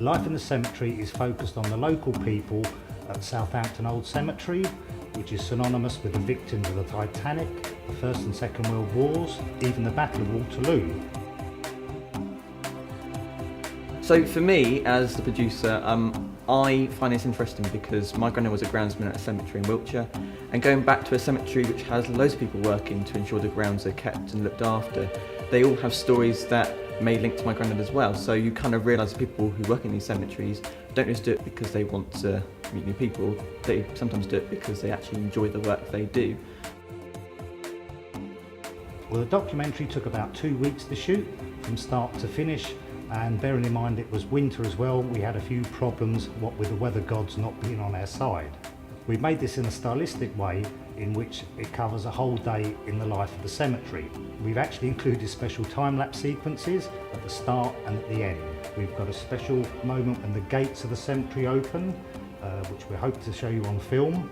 Life in the Cemetery is focused on the local people at Southampton Old Cemetery, which is synonymous with the victims of the Titanic, the First and Second World Wars, even the Battle of Waterloo. So for me, as the producer, I find this interesting because my granddad was a groundsman at a cemetery in Wiltshire, and going back to a cemetery which has loads of people working to ensure the grounds are kept and looked after, they all have stories that may link to my granddad as well. So you kind of realise people who work in these cemeteries don't just do it because they want to meet new people, they sometimes do it because they actually enjoy the work they do. Well, the documentary took about 2 weeks to shoot, from start to finish, and bearing in mind it was winter as well, we had a few problems, what with the weather gods not being on our side. We've made this in a stylistic way in which it covers a whole day in the life of the cemetery. We've actually included special time-lapse sequences at the start and at the end. We've got a special moment when the gates of the cemetery open, which we hope to show you on film.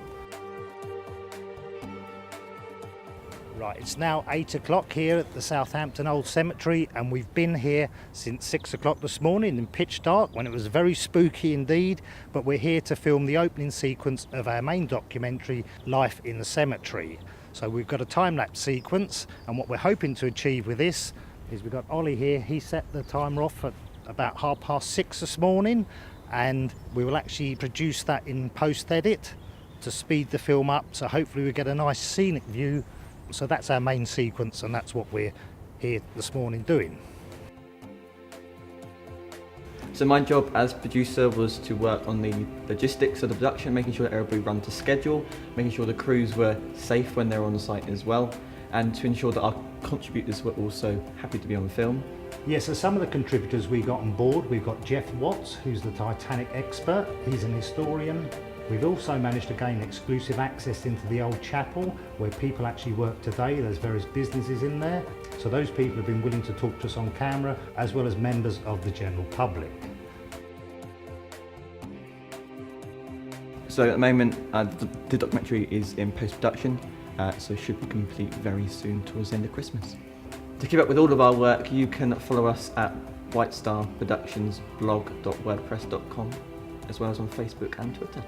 Right, it's now 8 o'clock here at the Southampton Old Cemetery, and we've been here since 6 o'clock this morning in pitch dark when it was very spooky indeed, but we're here to film the opening sequence of our main documentary, Life in the Cemetery. So we've got a time-lapse sequence, and what we're hoping to achieve with this is we've got Ollie here. He set the timer off at about 6:30 this morning, and we will actually produce that in post-edit to speed the film up, so hopefully we get a nice scenic view. So that's our main sequence, and that's what we're here this morning doing. So my job as producer was to work on the logistics of the production, making sure that everybody ran to schedule, making sure the crews were safe when they were on the site as well, and to ensure that our contributors were also happy to be on the film. Yes, so some of the contributors we got on board, we've got Jeff Watts, who's the Titanic expert. He's an historian. We've also managed to gain exclusive access into the old chapel where people actually work today. There's various businesses in there. So those people have been willing to talk to us on camera, as well as members of the general public. So at the moment, the documentary is in post-production, so it should be complete very soon towards the end of Christmas. To keep up with all of our work, you can follow us at whitestarproductionsblog.wordpress.com, as well as on Facebook and Twitter.